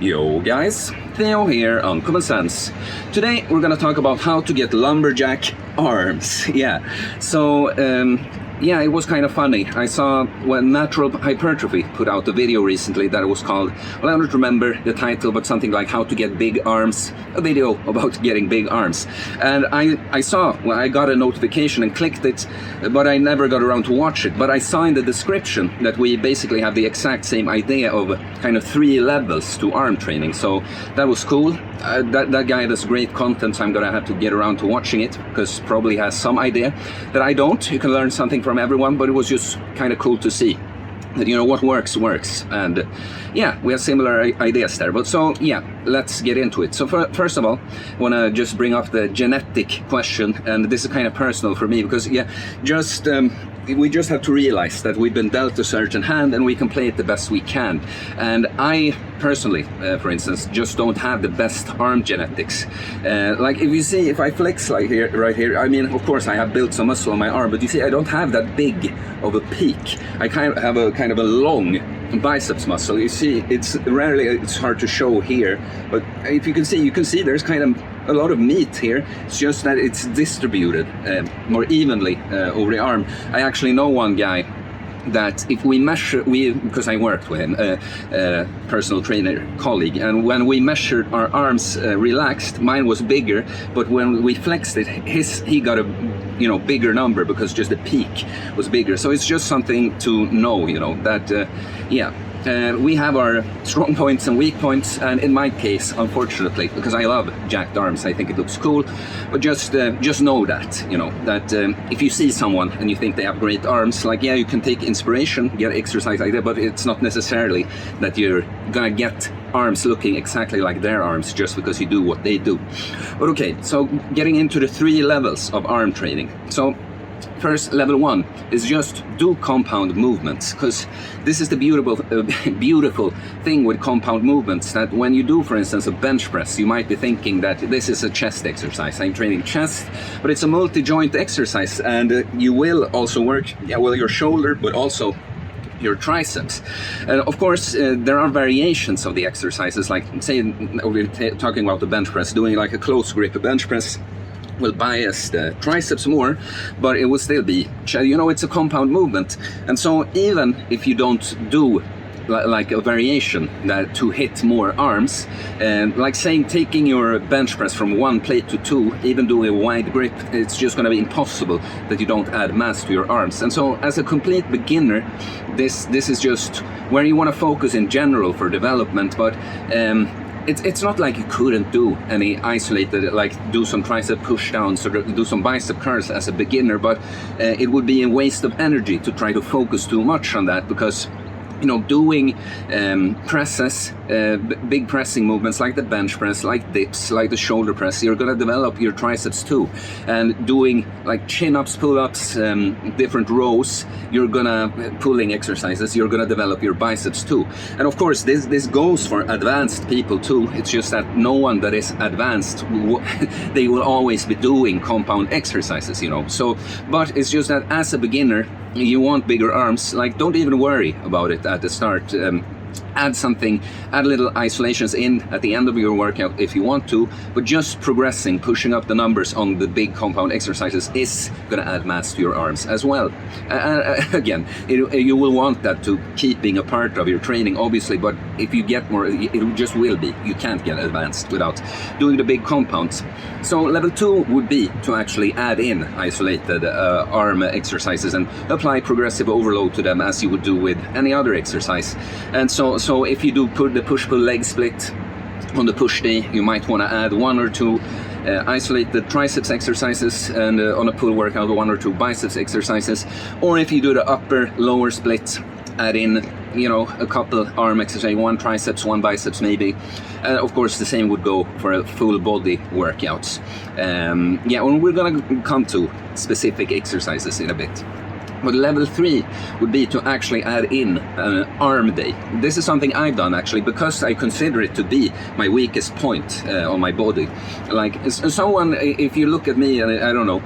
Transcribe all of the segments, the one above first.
Yo guys, Theo here on Common Sense. Today we're gonna talk about how to get lumberjack arms. Yeah, it was kind of funny. I saw when Natural Hypertrophy put out a video recently that was called, well, I don't remember the title, but something like How to Get Big Arms, a video about getting big arms. And I saw, well, I got a notification and clicked it, but I never got around to watch it. But I saw in the description that we basically have the exact same idea of kind of 3 levels to arm training. So that was cool. That guy does great content, so I'm gonna have to get around to watching it, because probably has some idea that I don't. You can learn something from everyone, but it was just kind of cool to see that, you know, what works. And yeah, we have similar ideas there. But so yeah, let's get into it. So first of all, I want to just bring up the genetic question, and this is kind of personal for me, because yeah, we just have to realize that we've been dealt a certain hand and we can play it the best we can. And I personally, for instance, just don't have the best arm genetics. Like if you see, if I flex like here, right here, I mean, of course I have built some muscle on my arm, but you see, I don't have that big of a peak. I kind of have a long biceps muscle. You see, it's hard to show here, but if you can see there's kind of a lot of meat here. It's just that it's distributed more evenly over the arm. I actually know one guy that if we measure, because I worked with him, a personal trainer colleague, and when we measured our arms relaxed, mine was bigger, but when we flexed it, he got a bigger number, because just the peak was bigger. So it's just something to know, that we have our strong points and weak points, and in my case, unfortunately, because I love jacked arms, I think it looks cool, but just know that, if you see someone and you think they have great arms, like, yeah, you can take inspiration, get exercise like that, but it's not necessarily that you're gonna get arms looking exactly like their arms just because you do what they do. But okay, so getting into the 3 levels of arm training. So first, level 1 is just do compound movements, because this is the beautiful thing with compound movements, that when you do, for instance, a bench press, you might be thinking that this is a chest exercise. I'm training chest, but it's a multi-joint exercise, and you will also work, your shoulder, but also your triceps. Of course, there are variations of the exercises, like say we're talking about the bench press, doing like a close grip bench press will bias the triceps more, but it will still be, it's a compound movement. And so even if you don't do like a variation that to hit more arms, like saying taking your bench press from 1 plate to 2, even doing a wide grip, it's just going to be impossible that you don't add mass to your arms. And so as a complete beginner, this is just where you want to focus in general for development. But it's not like you couldn't do any isolated, like do some tricep push downs or do some bicep curls as a beginner, but it would be a waste of energy to try to focus too much on that, because doing presses, big pressing movements like the bench press, like dips, like the shoulder press, you're going to develop your triceps too. And doing like chin-ups, pull-ups, different rows, you're going to, pulling exercises, you're going to develop your biceps too. And of course, this goes for advanced people too. It's just that no one that is advanced, they will always be doing compound exercises, So, but it's just that as a beginner, you want bigger arms, like don't even worry about it at the start. Add little isolations in at the end of your workout if you want to, but just progressing, pushing up the numbers on the big compound exercises is going to add mass to your arms as well. Again, you will want that to keep being a part of your training, obviously, but if you get more, it just will be. You can't get advanced without doing the big compounds. So level 2 would be to actually add in isolated arm exercises and apply progressive overload to them as you would do with any other exercise. And so if you do the push-pull leg split on the push day, you might want to add 1 or 2 isolated triceps exercises, and on a pull workout 1 or 2 biceps exercises. Or if you do the upper-lower split, add in a couple arm exercises, 1 triceps, 1 biceps maybe. Of course, the same would go for a full body workouts. And we're gonna come to specific exercises in a bit. But level 3 would be to actually add in an arm day. This is something I've done actually, because I consider it to be my weakest point on my body. Like someone, if you look at me, and I don't know,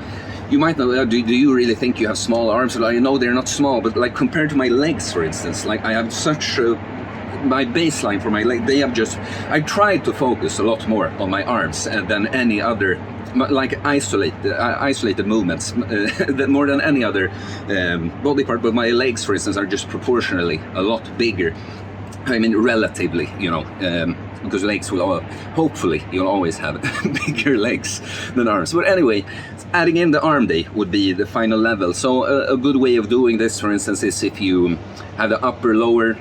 you might know, do you really think you have small arms? Well, I know they're not small, but like compared to my legs, for instance, like I have such my baseline for my leg, I tried to focus a lot more on my arms than any other, like isolated movements, more than any other body part. But my legs, for instance, are just proportionally a lot bigger. I mean, relatively, you know, because legs will hopefully you'll always have bigger legs than arms. But anyway, adding in the arm day would be the final level. So a good way of doing this, for instance, is if you have the upper lower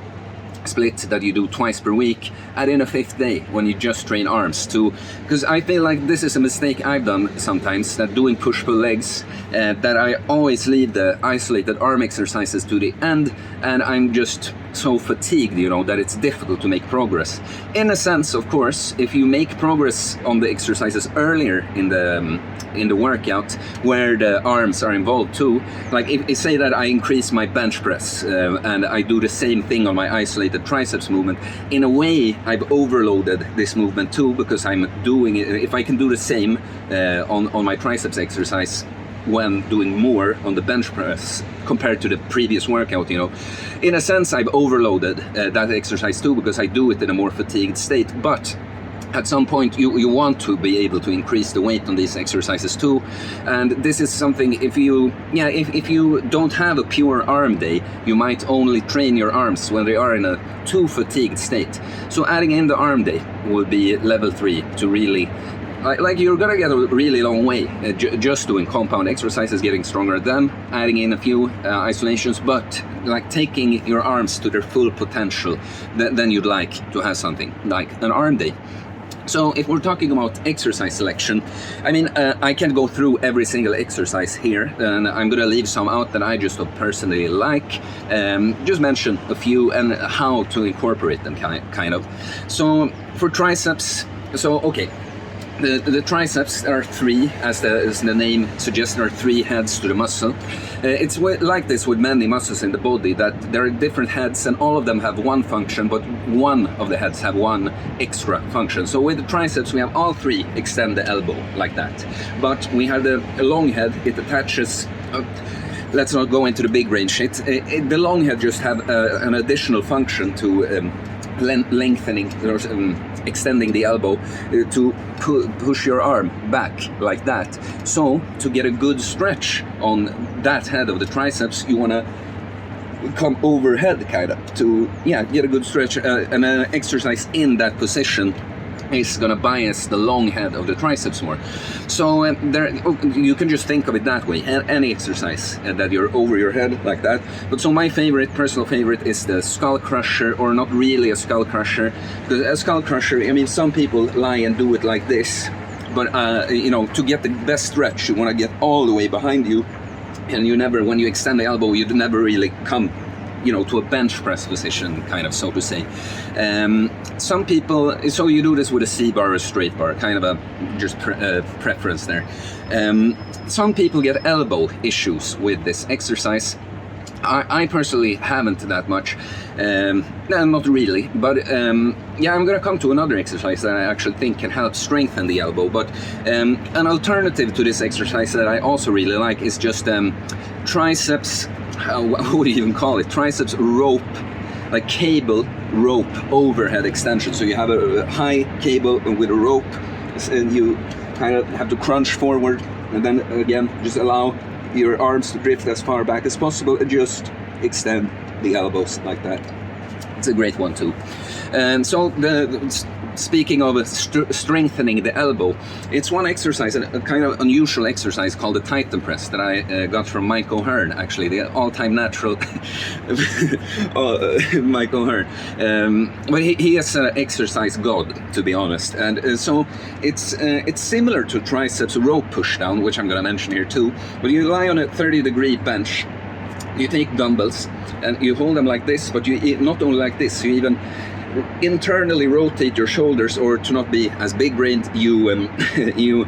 split that you do twice per week, add in a 5th day when you just train arms too, because I feel like this is a mistake I've done sometimes, that doing push-pull legs, that I always leave the isolated arm exercises to the end, and I'm just so fatigued, you know, that it's difficult to make progress. In a sense, of course, if you make progress on the exercises earlier in the workout where the arms are involved too, like if say that I increase my bench press and I do the same thing on my isolated triceps movement, in a way I've overloaded this movement too, because I'm doing it. If I can do the same on my triceps exercise when doing more on the bench press compared to the previous workout, you know, in a sense I've overloaded that exercise too, because I do it in a more fatigued state. But at some point you want to be able to increase the weight on these exercises too, and this is something, if you don't have a pure arm day, you might only train your arms when they are in a too fatigued state. So adding in the arm day would be level 3 to really, like you're gonna get a really long way just doing compound exercises, getting stronger, then adding in a few isolations, but like taking your arms to their full potential. Then you'd like to have something like an arm day. So if we're talking about exercise selection, I mean, I can't go through every single exercise here, and I'm gonna leave some out that I just personally like. Just mention a few and how to incorporate them, kind of. So for triceps, okay. The triceps are 3, as the name suggests. There are 3 heads to the muscle. It's like this with many muscles in the body, that there are different heads and all of them have one function, but one of the heads have one extra function. So with the triceps we have all 3 extend the elbow like that. But we have the long head, it attaches, let's not go into the big brain shit. The long head just have an additional function to lengthening or extending the elbow to push your arm back like that. So to get a good stretch on that head of the triceps, you want to come overhead kind of to get a good stretch, and an exercise in that position is going to bias the long head of the triceps more. So you can just think of it that way, any exercise that you're over your head like that. But so my personal favorite is the skull crusher, or not really a skull crusher, because a skull crusher, I mean, some people lie and do it like this, but you know, to get the best stretch you want to get all the way behind you, and when you extend the elbow, you never really come, you know, to a bench press position, kind of, so to say. Some people, so you do this with a C-bar or a straight bar, kind of a just preference there. Some people get elbow issues with this exercise. I personally haven't that much, not really, but I'm gonna come to another exercise that I actually think can help strengthen the elbow. But an alternative to this exercise that I also really like is just triceps, what would you even call it? Triceps rope, like cable rope overhead extension. So you have a high cable with a rope, and you kind of have to crunch forward, and then again just allow your arms to drift as far back as possible, and just extend the elbows like that. It's a great one too. And so speaking of strengthening the elbow, it's one exercise, a kind of unusual exercise called the Titan press that I got from Mike O'Hearn, actually, the all-time natural Mike O'Hearn. But he is an exercise god, to be honest. And so it's similar to triceps rope pushdown, which I'm going to mention here too. But you lie on a 30-degree bench. You take dumbbells and you hold them like this, but you not only like this, you even internally rotate your shoulders, or to not be as big-brained, you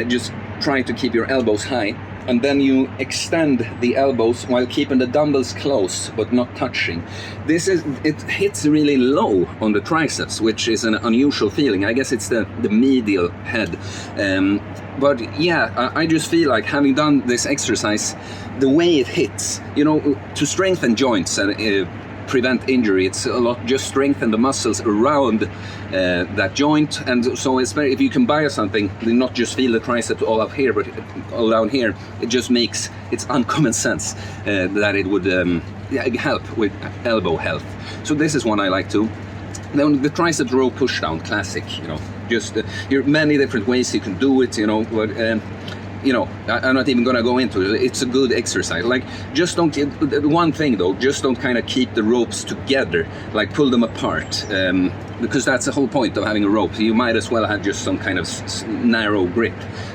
just try to keep your elbows high, and then you extend the elbows while keeping the dumbbells close but not touching. It hits really low on the triceps, which is an unusual feeling. I guess it's the medial head. But yeah, I just feel like, having done this exercise, the way it hits, you know, to strengthen joints and prevent injury. It's a lot just strengthen the muscles around that joint, and so it's very, if you can buy something, not just feel the tricep all up here, but all down here, it just makes, it's uncommon sense that it would help with elbow health. So this is one I like too. Then the triceps row push down, classic, you know, just there are many different ways you can do it, you know, but you know, I'm not even gonna go into it. It's a good exercise. Like, just don't get, one thing though, just don't kind of keep the ropes together, like pull them apart, because that's the whole point of having a rope. You might as well have just some kind of narrow grip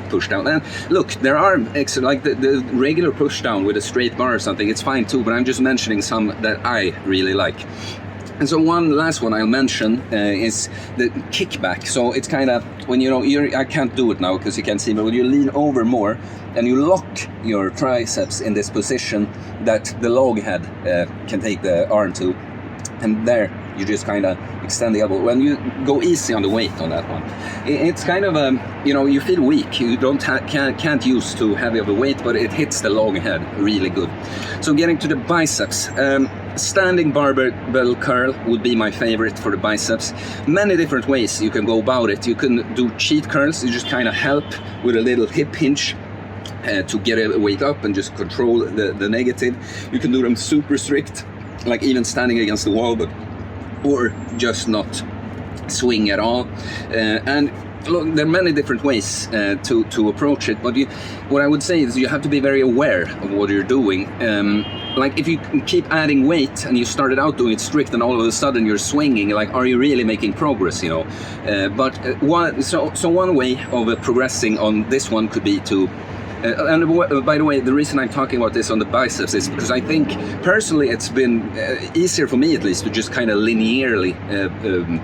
push down. And look, there are like the regular push down with a straight bar or something, it's fine too, but I'm just mentioning some that I really like. And so one last one I'll mention is the kickback. So it's kind of, when you know, I can't do it now because you can't see me, but you lean over more and you lock your triceps in this position that the log head can take the arm to, and there you just kind of extend the elbow. When you go easy on the weight on that one, it's kind of you know, you feel weak. You can't use too heavy of a weight, but it hits the log head really good. So getting to the biceps. Standing barbell curl would be my favorite for the biceps. Many different ways you can go about it. You can do cheat curls. You just kind of help with a little hip hinge to get a weight up and just control the negative. You can do them super strict, like even standing against the wall, but or just not swing at all. And look, there are many different ways to approach it, but what I would say is you have to be very aware of what you're doing. Like, if you keep adding weight and you started out doing it strict and all of a sudden you're swinging, like, are you really making progress, you know? So one way of progressing on this one could be to and by the way, the reason I'm talking about this on the biceps is because I think personally it's been easier for me, at least, to just kind of linearly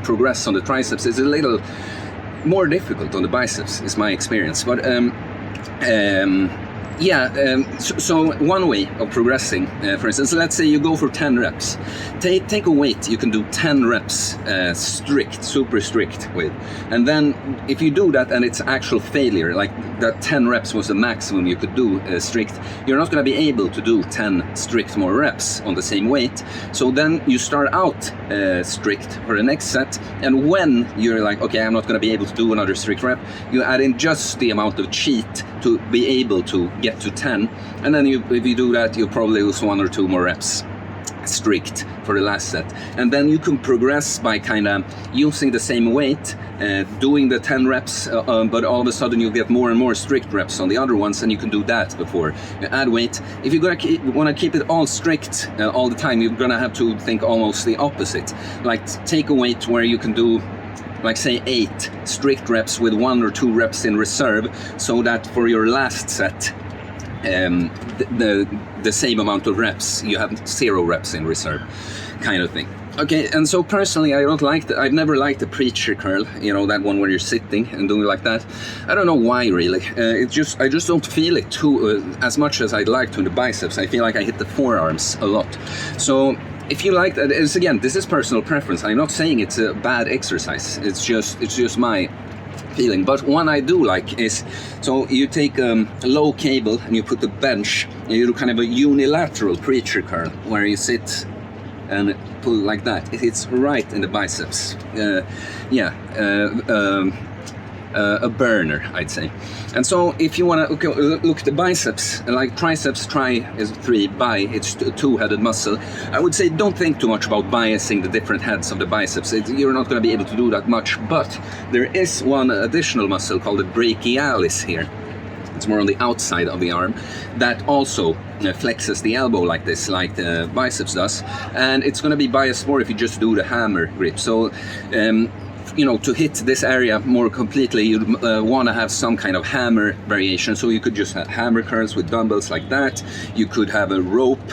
progress on the triceps. It's a little more difficult on the biceps, is my experience. But so one way of progressing, for instance, let's say you go for 10 reps. Take a weight you can do 10 reps strict, super strict with. And then if you do that and it's actual failure, like that 10 reps was the maximum you could do strict, you're not going to be able to do 10 strict more reps on the same weight. So then you start out strict for the next set, and when you're like, okay, I'm not going to be able to do another strict rep, you add in just the amount of cheat to be able to get to 10, and then if you do that, you probably lose 1 or 2 more reps strict for the last set. And then you can progress by kind of using the same weight, doing the 10 reps, but all of a sudden you'll get more and more strict reps on the other ones, and you can do that before you add weight. If you're gonna want to keep it all strict all the time, you're gonna have to think almost the opposite. Like, take a weight where you can do, like, say 8 strict reps with 1 or 2 reps in reserve, so that for your last set, the same amount of reps, you have 0 reps in reserve, kind of thing. Okay, and so personally, I've never liked the preacher curl, you know, that one where you're sitting and doing it like that. I don't know why, really. I just don't feel it too as much as I'd like to in the biceps. I feel like I hit the forearms a lot. So if you like that, again, this is personal preference. I'm not saying it's a bad exercise. It's just my feeling. But one I do like is, so you take a low cable and you put the bench, and you do kind of a unilateral preacher curl where you sit and pull like that. It hits right in the biceps. A burner, I'd say. And so if you want to look at the biceps, like triceps, tri is 3, bi, it's a 2-headed muscle. I would say don't think too much about biasing the different heads of the biceps. You're not going to be able to do that much, but there is one additional muscle called the brachialis here. It's more on the outside of the arm, that also flexes the elbow like this, like the biceps does. And it's going to be biased more if you just do the hammer grip. So you know, to hit this area more completely, you want to have some kind of hammer variation. So you could just have hammer curls with dumbbells like that. You could have a rope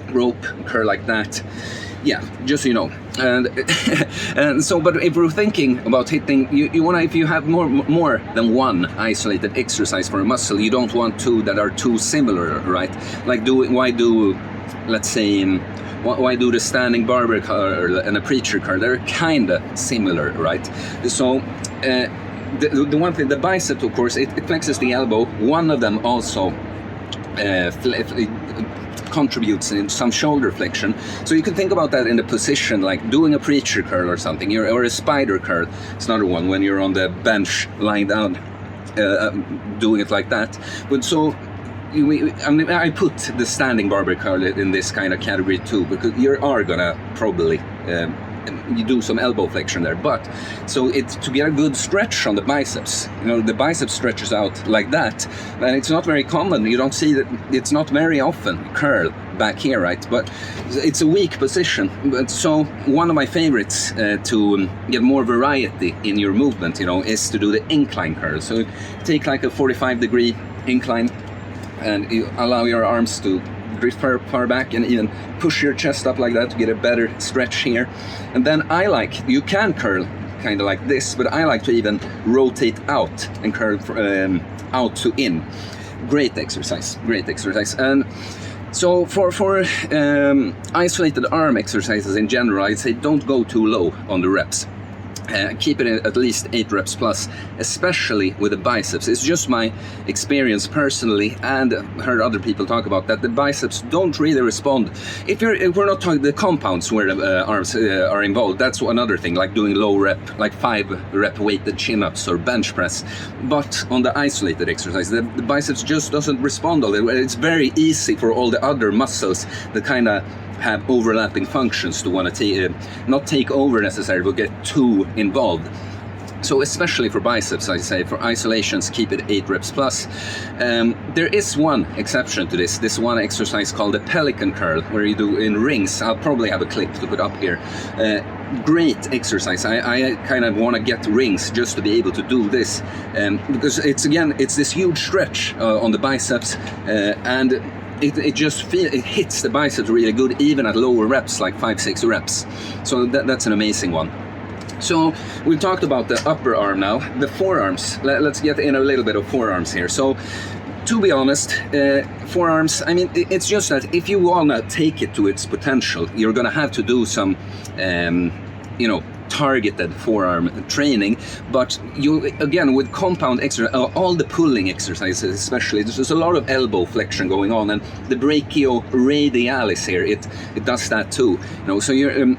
curl like that. Yeah, just so you know. And so, but if we're thinking about hitting, you want to, if you have more than one isolated exercise for a muscle, you don't want 2 that are too similar, right? Like, let's say, why do the standing barbell curl and a preacher curl? They're kind of similar, right? So the one thing, the bicep, of course, it flexes the elbow. One of them also contributes in some shoulder flexion. So you can think about that in the position, like doing a preacher curl or something, or a spider curl. It's another one when you're on the bench lying down, doing it like that. But so I put the standing barbell curl in this kind of category too, because you are gonna probably you do some elbow flexion there, but so it's to get a good stretch on the biceps. You know, the biceps stretches out like that, and it's not very common. You don't see that. It's not very often curl back here, right? But it's a weak position. But so one of my favorites to get more variety in your movement, you know, is to do the incline curl. So take like a 45-degree incline, and you allow your arms to drift far back, and even push your chest up like that to get a better stretch here. And then you can curl kind of like this, but I like to even rotate out and curl out to in. Great exercise. And so for isolated arm exercises in general, I'd say don't go too low on the reps. Keep it at least 8 reps plus, especially with the biceps. It's just my experience personally, and heard other people talk about that. The biceps don't really respond. If we're not talking the compounds where the arms are involved, that's another thing, like doing low rep, like 5 rep weighted chin-ups or bench press. But on the isolated exercise, the biceps just doesn't respond all the way. It's very easy for all the other muscles that kind of have overlapping functions to want to not take over necessarily, but get too involved. So especially for biceps, I say for isolations, keep it 8 reps plus. There is one exception to this one exercise called the Pelican Curl, where you do in rings. I'll probably have a clip to put up here. Great exercise. I kind of want to get rings just to be able to do this, because it's this huge stretch on the biceps, and it hits the biceps really good, even at lower reps, like 5-6 reps. So that's an amazing one. So we've talked about the upper arm now. The forearms, let's get in a little bit of forearms here. So to be honest, forearms, I mean, it's just that if you want to take it to its potential, you're going to have to do some, targeted forearm training. But you, again, with compound exercise, all the pulling exercises especially, there's a lot of elbow flexion going on, and the brachioradialis here, it does that too. You know, so you're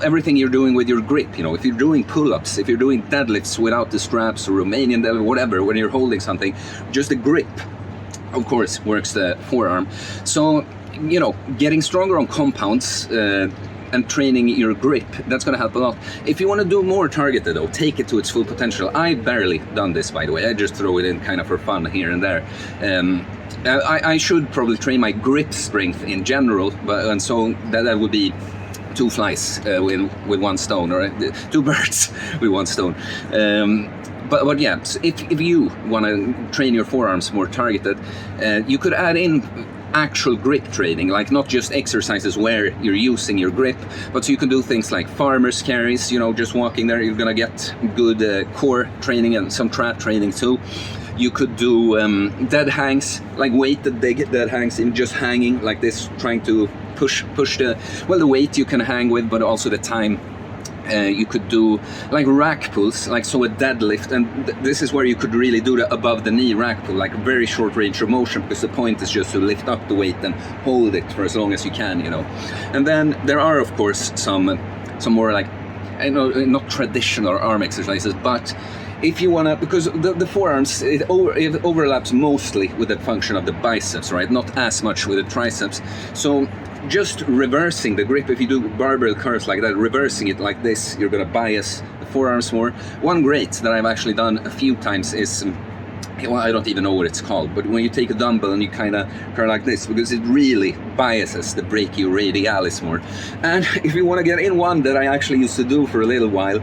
everything you're doing with your grip. You know, if you're doing pull-ups, if you're doing deadlifts without the straps or Romanian deadlift, whatever, when you're holding something, just the grip, of course, works the forearm. So, you know, getting stronger on compounds and training your grip, that's going to help a lot. If you want to do more targeted though, take it to its full potential. I've barely done this, by the way. I just throw it in kind of for fun here and there. I should probably train my grip strength in general, and so that would be 2 flies with one stone, or 2 birds with one stone. But yeah, if you want to train your forearms more targeted, you could add in actual grip training, like not just exercises where you're using your grip, but so you can do things like farmer's carries, you know, just walking there, you're gonna get good core training and some trap training too. You could do dead hangs, like weighted dead hangs, in just hanging like this, trying to push the weight you can hang with, but also the time. You could do like rack pulls, like so a deadlift, and this is where you could really do the above the knee rack pull, like very short range of motion, because the point is just to lift up the weight and hold it for as long as you can, you know. And then there are of course some more like, I know, not traditional arm exercises, but if you want to, because the forearms, it overlaps mostly with the function of the biceps, right? Not as much with the triceps. So just reversing the grip, if you do barbell curls like that, reversing it like this, you're going to bias the forearms more. One great that I've actually done a few times is, well, I don't even know what it's called, but when you take a dumbbell and you kind of curl like this, because it really biases the brachioradialis more. And if you want to get in one that I actually used to do for a little while,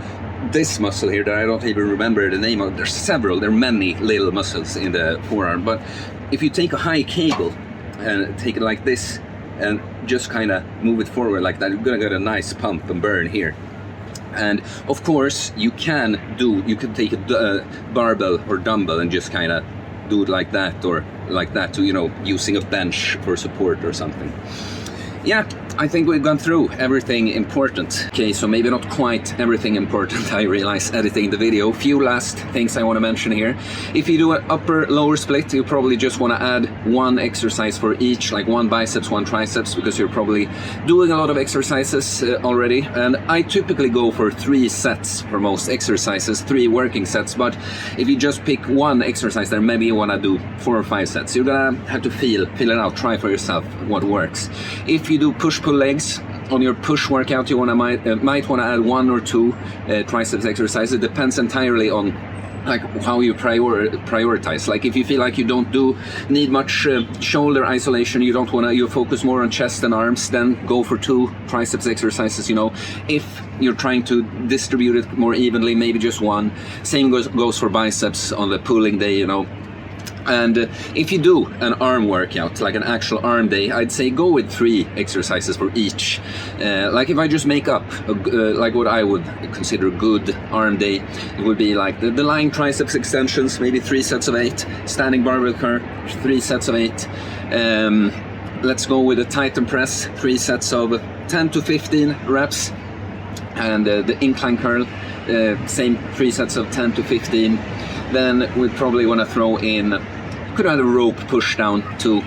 this muscle here that I don't even remember the name of, there are many little muscles in the forearm, but if you take a high cable and take it like this and just kind of move it forward like that, you're gonna get a nice pump and burn here. And of course you can take a barbell or dumbbell and just kind of do it like that, or like that, to, you know, using a bench for support or something. Yeah, I think we've gone through everything important. Okay, so maybe not quite everything important, I realize, editing the video. Few last things I want to mention here. If you do an upper-lower split, you probably just want to add one exercise for each, like one biceps, one triceps, because you're probably doing a lot of exercises already. And I typically go for 3 sets for most exercises, 3 working sets. But if you just pick one exercise, then maybe you want to do 4 or 5 sets. You're gonna have to feel it out, try for yourself what works. If you do push-pull legs on your push workout, you might want to add 1 or 2 triceps exercises. It depends entirely on like how you prioritize. Like if you feel like you don't need much shoulder isolation, you focus more on chest and arms, then go for 2 triceps exercises. You know, if you're trying to distribute it more evenly, maybe just 1. Same goes for biceps on the pulling day, you know. And if you do an arm workout, like an actual arm day, I'd say go with 3 exercises for each. Like if I just make up like what I would consider a good arm day, it would be like the lying triceps extensions, maybe 3 sets of 8, standing barbell curl, 3 sets of 8. Let's go with a Titan press, 3 sets of 10 to 15 reps, and the incline curl, same 3 sets of 10 to 15. Then we probably want to throw in, could add a rope push down to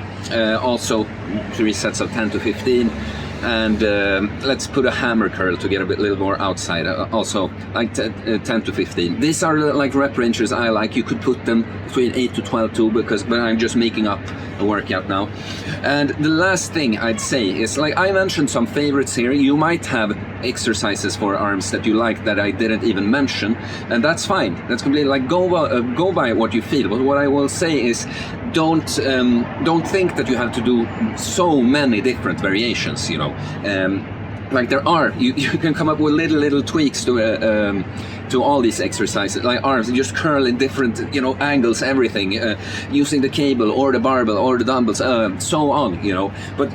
also 3 sets of 10 to 15. And let's put a hammer curl to get a little more outside, also like 10 to 15. These are like rep ranges I like. You could put them between 8 to 12 too, but I'm just making up a workout now. And the last thing I'd say is, like I mentioned some favorites here. You might have exercises for arms that you like that I didn't even mention, and that's fine. That's completely like go by what you feel. But what I will say is, don't think that you have to do so many different variations. You know, like there are, you can come up with little tweaks to all these exercises, like arms, just curl in different, you know, angles, everything, using the cable or the barbell or the dumbbells, so on, you know. But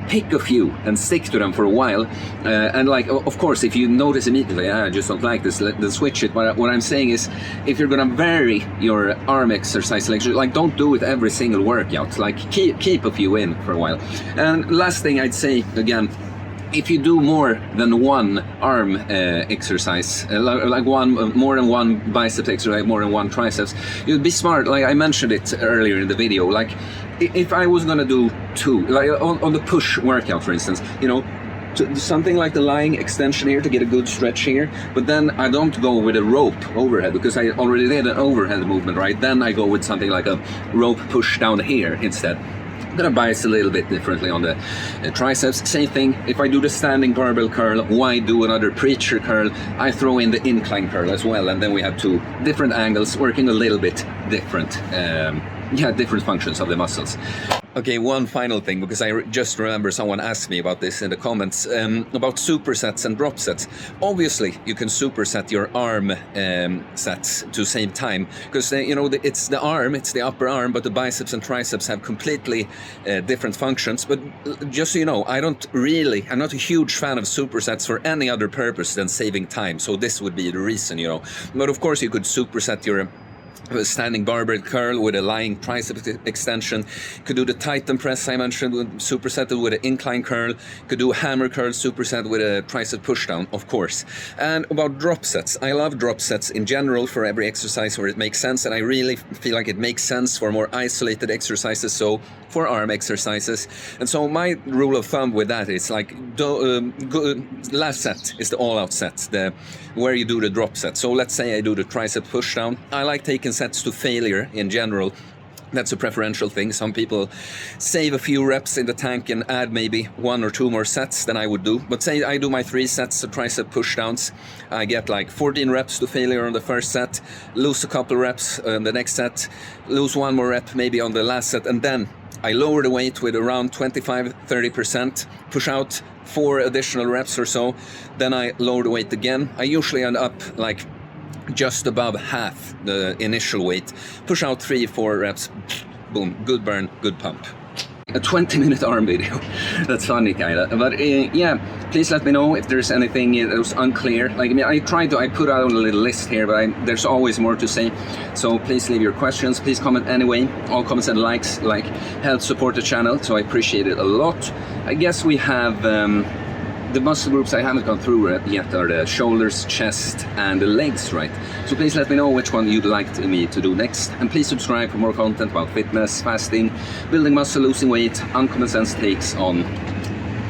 pick a few and stick to them for a while, and like of course if you notice immediately I just don't like this, then switch it. But what I'm saying is, if you're gonna vary your arm exercise selection, like don't do it every single workout, like keep a few in for a while. And last thing I'd say, again, if you do more than one arm exercise, like more than one biceps exercise, more than one triceps, you'd be smart. Like I mentioned it earlier in the video, like if I was gonna do 2, like on the push workout, for instance, you know, something like the lying extension here to get a good stretch here, but then I don't go with a rope overhead because I already did an overhead movement, right? Then I go with something like a rope push down here instead. I'm gonna bias a little bit differently on the triceps. Same thing, if I do the standing barbell curl, why do another preacher curl? I throw in the incline curl as well, and then we have 2 different angles working a little bit different, different functions of the muscles. Okay, one final thing, because I just remember someone asked me about this in the comments, about supersets and drop sets. Obviously, you can superset your arm sets to the same time, because you know, it's the arm, it's the upper arm, but the biceps and triceps have completely different functions. But just so you know, I'm not a huge fan of supersets for any other purpose than saving time. So this would be the reason, you know. But of course, you could superset your standing barbell curl with a lying tricep extension. Could do the Titan press I mentioned, supersetted with an incline curl. Could do a hammer curl superset with a tricep pushdown, of course. And about drop sets, I love drop sets in general for every exercise where it makes sense, and I really feel like it makes sense for more isolated exercises, so for arm exercises. And so my rule of thumb with that is like last set is the all-out set, where you do the drop set. So let's say I do the tricep pushdown. I like taking sets to failure in general. That's a preferential thing. Some people save a few reps in the tank and add maybe 1 or 2 more sets than I would do. But say I do my 3 sets of tricep pushdowns, I get like 14 reps to failure on the first set, lose a couple reps on the next set, lose 1 more rep maybe on the last set, and then I lower the weight with around 25-30%, push out 4 additional reps or so, then I lower the weight again. I usually end up like just above half the initial weight, push out 3-4 reps, boom, good burn, good pump. a 20-minute arm video. That's funny, kinda. But yeah, please let me know if there's anything that was unclear. Like, I mean, I put out a little list here, but there's always more to say. So please leave your questions. Please comment anyway. All comments and likes help support the channel, so I appreciate it a lot. I guess we have the muscle groups I haven't gone through yet are the shoulders, chest, and the legs, right? So please let me know which one you'd like me to do next, and please subscribe for more content about fitness, fasting, building muscle, losing weight, uncommon sense takes on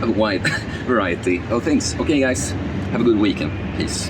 a wide variety of things. Okay guys, have a good weekend. Peace.